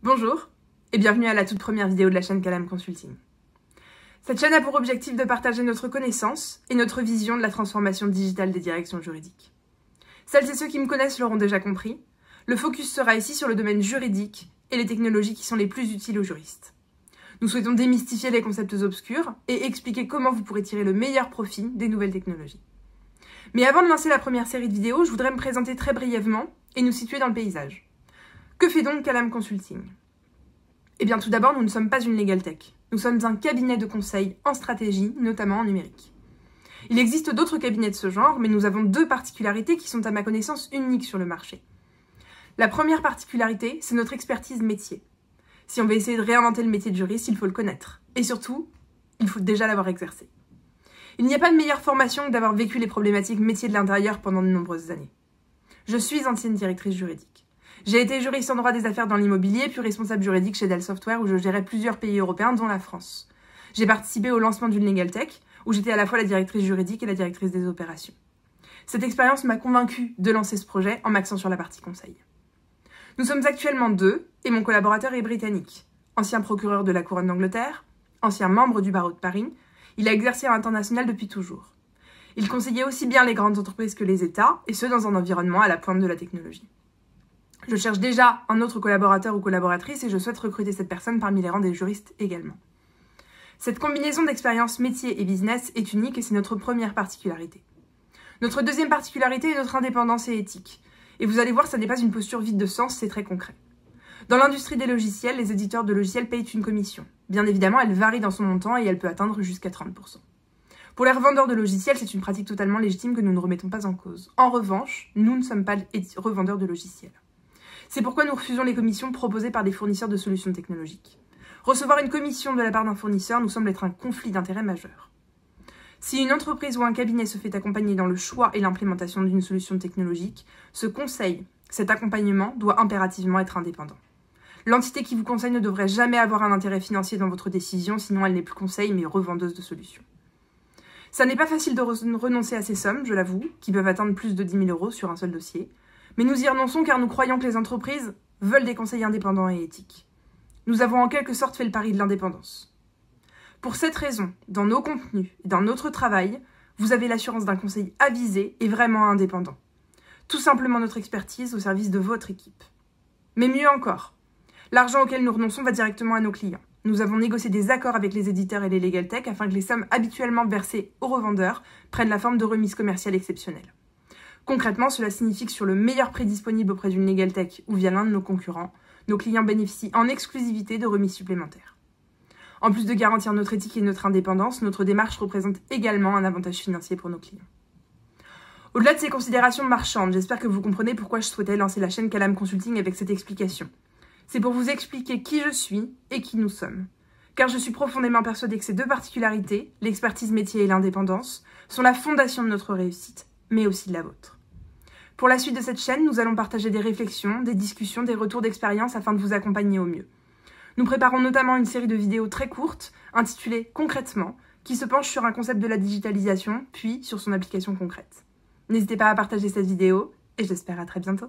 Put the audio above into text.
Bonjour et bienvenue à la toute première vidéo de la chaîne Calam Consulting. Cette chaîne a pour objectif de partager notre connaissance et notre vision de la transformation digitale des directions juridiques. Celles et ceux qui me connaissent l'auront déjà compris, le focus sera ici sur le domaine juridique et les technologies qui sont les plus utiles aux juristes. Nous souhaitons démystifier les concepts obscurs et expliquer comment vous pourrez tirer le meilleur profit des nouvelles technologies. Mais avant de lancer la première série de vidéos, je voudrais me présenter très brièvement et nous situer dans le paysage. Que fait donc Calam Consulting ? Eh bien tout d'abord, nous ne sommes pas une legal tech. Nous sommes un cabinet de conseil en stratégie, notamment en numérique. Il existe d'autres cabinets de ce genre, mais nous avons deux particularités qui sont à ma connaissance uniques sur le marché. La première particularité, c'est notre expertise métier. Si on veut essayer de réinventer le métier de juriste, il faut le connaître. Et surtout, il faut déjà l'avoir exercé. Il n'y a pas de meilleure formation que d'avoir vécu les problématiques métiers de l'intérieur pendant de nombreuses années. Je suis ancienne directrice juridique. J'ai été juriste en droit des affaires dans l'immobilier, puis responsable juridique chez Dell Software où je gérais plusieurs pays européens, dont la France. J'ai participé au lancement d'une legal tech, où j'étais à la fois la directrice juridique et la directrice des opérations. Cette expérience m'a convaincue de lancer ce projet en m'axant sur la partie conseil. Nous sommes actuellement deux, et mon collaborateur est britannique. Ancien procureur de la Couronne d'Angleterre, ancien membre du barreau de Paris, il a exercé à l'international depuis toujours. Il conseillait aussi bien les grandes entreprises que les États, et ce dans un environnement à la pointe de la technologie. Je cherche déjà un autre collaborateur ou collaboratrice et je souhaite recruter cette personne parmi les rangs des juristes également. Cette combinaison d'expérience métier et business est unique et c'est notre première particularité. Notre deuxième particularité est notre indépendance et éthique. Et vous allez voir, ça n'est pas une posture vide de sens, c'est très concret. Dans l'industrie des logiciels, les éditeurs de logiciels payent une commission. Bien évidemment, elle varie dans son montant et elle peut atteindre jusqu'à 30%. Pour les revendeurs de logiciels, c'est une pratique totalement légitime que nous ne remettons pas en cause. En revanche, nous ne sommes pas revendeurs de logiciels. C'est pourquoi nous refusons les commissions proposées par des fournisseurs de solutions technologiques. Recevoir une commission de la part d'un fournisseur nous semble être un conflit d'intérêts majeur. Si une entreprise ou un cabinet se fait accompagner dans le choix et l'implémentation d'une solution technologique, ce conseil, cet accompagnement doit impérativement être indépendant. L'entité qui vous conseille ne devrait jamais avoir un intérêt financier dans votre décision, sinon elle n'est plus conseil mais revendeuse de solutions. Ça n'est pas facile de renoncer à ces sommes, je l'avoue, qui peuvent atteindre plus de 10 000 € sur un seul dossier. Mais nous y renonçons car nous croyons que les entreprises veulent des conseils indépendants et éthiques. Nous avons en quelque sorte fait le pari de l'indépendance. Pour cette raison, dans nos contenus et dans notre travail, vous avez l'assurance d'un conseil avisé et vraiment indépendant. Tout simplement notre expertise au service de votre équipe. Mais mieux encore, l'argent auquel nous renonçons va directement à nos clients. Nous avons négocié des accords avec les éditeurs et les legal tech afin que les sommes habituellement versées aux revendeurs prennent la forme de remises commerciales exceptionnelles. Concrètement, cela signifie que sur le meilleur prix disponible auprès d'une legal tech ou via l'un de nos concurrents, nos clients bénéficient en exclusivité de remises supplémentaires. En plus de garantir notre éthique et notre indépendance, notre démarche représente également un avantage financier pour nos clients. Au-delà de ces considérations marchandes, j'espère que vous comprenez pourquoi je souhaitais lancer la chaîne Calam Consulting avec cette explication. C'est pour vous expliquer qui je suis et qui nous sommes. Car je suis profondément persuadée que ces deux particularités, l'expertise métier et l'indépendance, sont la fondation de notre réussite, mais aussi de la vôtre. Pour la suite de cette chaîne, nous allons partager des réflexions, des discussions, des retours d'expérience afin de vous accompagner au mieux. Nous préparons notamment une série de vidéos très courtes, intitulées « Concrètement », qui se penche sur un concept de la digitalisation, puis sur son application concrète. N'hésitez pas à partager cette vidéo, et j'espère à très bientôt.